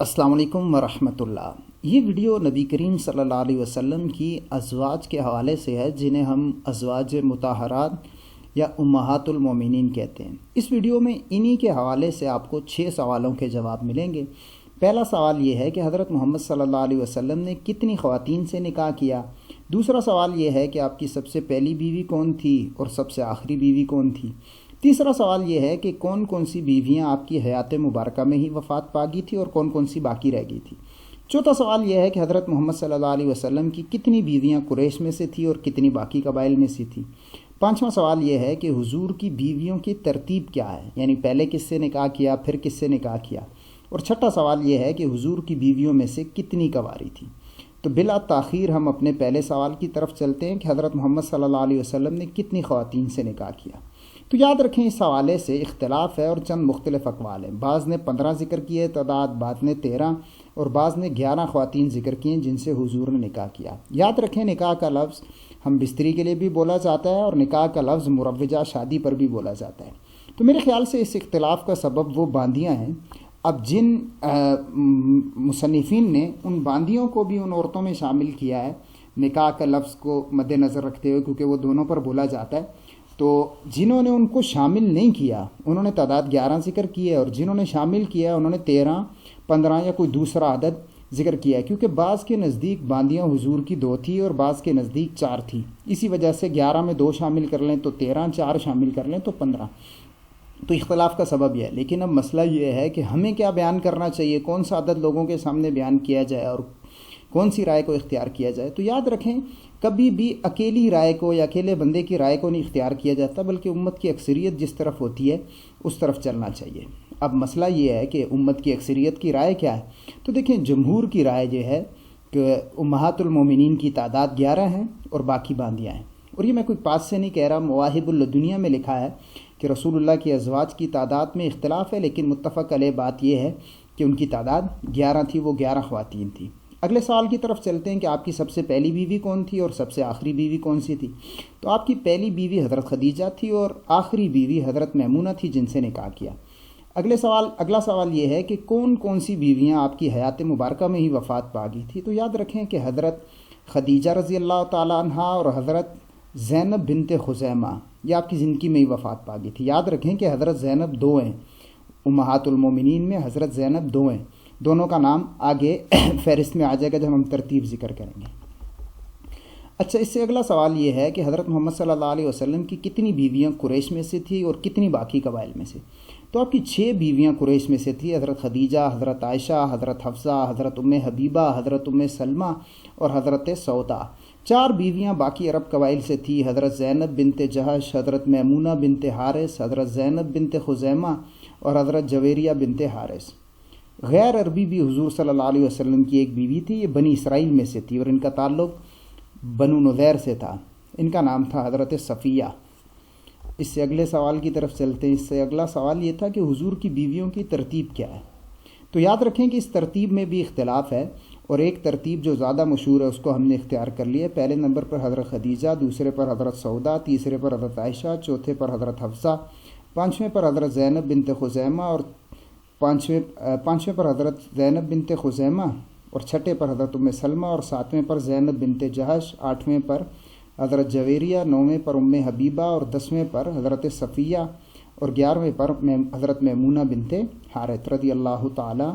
السلام علیکم ورحمۃ اللہ۔ یہ ویڈیو نبی کریم صلی اللہ علیہ وسلم کی ازواج کے حوالے سے ہے، جنہیں ہم ازواج مطہرات یا امہات المومنین کہتے ہیں۔ اس ویڈیو میں انہی کے حوالے سے آپ کو 6 سوالوں کے جواب ملیں گے۔ پہلا سوال یہ ہے کہ حضرت محمد صلی اللہ علیہ وسلم نے کتنی خواتین سے نکاح کیا۔ دوسرا سوال یہ ہے کہ آپ کی سب سے پہلی بیوی کون تھی اور سب سے آخری بیوی کون تھی۔ تیسرا سوال یہ ہے کہ کون کون سی بیویاں آپ کی حیات مبارکہ میں ہی وفات پا گئی تھی اور کون کون سی باقی رہ گئی تھی۔ چوتھا سوال یہ ہے کہ حضرت محمد صلی اللہ علیہ وسلم کی کتنی بیویاں قریش میں سے تھی اور کتنی باقی قبائل میں سے تھی۔ پانچواں سوال یہ ہے کہ حضور کی بیویوں کی ترتیب کیا ہے، یعنی پہلے کس سے نکاح کیا، پھر کس سے نکاح کیا۔ اور چھٹا سوال یہ ہے کہ حضور کی بیویوں میں سے کتنی کنواری تھی۔ تو بلا تاخیر ہم اپنے پہلے سوال کی طرف چلتے ہیں کہ حضرت محمد صلی اللہ علیہ وسلم نے کتنی خواتین سے نکاح کیا۔ تو یاد رکھیں اس حوالے سے اختلاف ہے اور چند مختلف اقوال ہیں۔ بعض نے 15 ذکر کیے تعداد، بعض نے 13 اور بعض نے 11 خواتین ذکر کیے جن سے حضور نے نکاح کیا۔ یاد رکھیں نکاح کا لفظ ہم بستری کے لیے بھی بولا جاتا ہے اور نکاح کا لفظ مروجہ شادی پر بھی بولا جاتا ہے۔ تو میرے خیال سے اس اختلاف کا سبب وہ باندیاں ہیں۔ اب جن مصنفین نے ان باندیوں کو بھی ان عورتوں میں شامل کیا ہے نکاح کا لفظ کو مد نظر رکھتے ہوئے، کیونکہ وہ دونوں پر بولا جاتا ہے، تو جنہوں نے ان کو شامل نہیں کیا انہوں نے تعداد 11 ذکر کی ہے، اور جنہوں نے شامل کیا انہوں نے 13، 15 یا کوئی دوسرا عدد ذکر کیا ہے، کیونکہ بعض کے نزدیک باندیاں حضور کی 2 تھی اور بعض کے نزدیک 4 تھی۔ اسی وجہ سے 11 میں 2 شامل کر لیں تو 13، 4 شامل کر لیں تو 15۔ تو اختلاف کا سبب یہ ہے۔ لیکن اب مسئلہ یہ ہے کہ ہمیں کیا بیان کرنا چاہیے، کون سا عدد لوگوں کے سامنے بیان کیا جائے اور کون سی رائے کو اختیار کیا جائے۔ تو یاد رکھیں کبھی بھی اکیلی رائے کو یا اکیلے بندے کی رائے کو نہیں اختیار کیا جاتا، بلکہ امت کی اکثریت جس طرف ہوتی ہے اس طرف چلنا چاہیے۔ اب مسئلہ یہ ہے کہ امت کی اکثریت کی رائے کیا ہے۔ تو دیکھیں جمہور کی رائے یہ ہے کہ امہات المومنین کی تعداد 11 ہیں اور باقی باندیاں ہیں۔ اور یہ میں کوئی پاس سے نہیں کہہ رہا، مواہب الدنیا میں لکھا ہے کہ رسول اللہ کی ازواج کی تعداد میں اختلاف ہے، لیکن متفق علیہ بات یہ ہے کہ ان کی تعداد 11 تھی، وہ 11 خواتین تھی۔ اگلے سوال کی طرف چلتے ہیں کہ آپ کی سب سے پہلی بیوی کون تھی اور سب سے آخری بیوی کون سی تھی۔ تو آپ کی پہلی بیوی حضرت خدیجہ تھی اور آخری بیوی حضرت میمونہ تھی جن سے نکاح کیا۔ اگلا سوال یہ ہے کہ کون کون سی بیویاں آپ کی حیات مبارکہ میں ہی وفات پا گئی تھی۔ تو یاد رکھیں کہ حضرت خدیجہ رضی اللہ تعالیٰ عنہا اور حضرت زینب بنت خزیمہ یہ آپ کی زندگی میں ہی وفات پا گئی تھی۔ یاد رکھیں کہ حضرت زینب 2 ہیں، امہات المومنین میں حضرت زینب 2 ہیں، دونوں کا نام آگے فہرست میں آ جائے گا جب ہم ترتیب ذکر کریں گے۔ اچھا، اس سے اگلا سوال یہ ہے کہ حضرت محمد صلی اللہ علیہ وسلم کی کتنی بیویاں قریش میں سے تھی اور کتنی باقی قبائل میں سے۔ تو آپ کی 6 بیویاں قریش میں سے تھی، حضرت خدیجہ، حضرت عائشہ، حضرت حفصہ، حضرت حبیبہ، حضرت سلمہ اور حضرت سودا۔ 4 بیویاں باقی عرب قبائل سے تھی، حضرت زینب بنت جہش، حضرت میمونہ بنت حارث، حضرت زینب بنت خزیمہ اور حضرت جویریہ بنت حارث۔ غیر عربی بھی حضور صلی اللہ علیہ وسلم کی ایک بیوی تھی، یہ بنی اسرائیل میں سے تھی اور ان کا تعلق بنو نذیر سے تھا، ان کا نام تھا حضرت صفیہ۔ اس سے اگلے سوال کی طرف چلتے ہیں۔ اس سے اگلا سوال یہ تھا کہ حضور کی بیویوں کی ترتیب کیا ہے۔ تو یاد رکھیں کہ اس ترتیب میں بھی اختلاف ہے، اور ایک ترتیب جو زیادہ مشہور ہے اس کو ہم نے اختیار کر لیا ہے۔ پہلے نمبر پر حضرت خدیجہ، دوسرے پر حضرت سودا، تیسرے پر حضرت عائشہ، چوتھے پر حضرت حفصہ، پانچویں پر حضرت زینب بنت خزیمہ اور پانچویں پر حضرت زینب بنت خزیمہ اور چھٹے پر حضرت سلمہ اور 7ویں پر زینب بنت جہش، 8ویں پر حضرت جویریہ، 9ویں پر حبیبہ اور 10ویں پر حضرت صفیہ اور 11ویں پر حضرت میمونہ بنت حارث رضی اللہ تعالی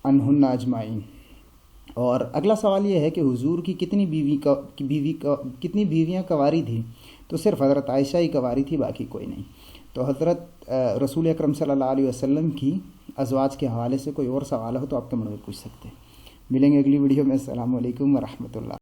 عنہن اجمعین۔ اور اگلا سوال یہ ہے کہ حضور کی کتنی بیویاں کنواری تھیں۔ تو صرف حضرت عائشہ ہی کنواری تھی، باقی کوئی نہیں۔ تو حضرت رسول اکرم صلی اللہ علیہ وسلم کی ازواج کے حوالے سے کوئی اور سوال ہو تو آپ کے من میں پوچھ سکتے ہیں۔ ملیں گے اگلی ویڈیو میں۔ السلام علیکم ورحمۃ اللہ۔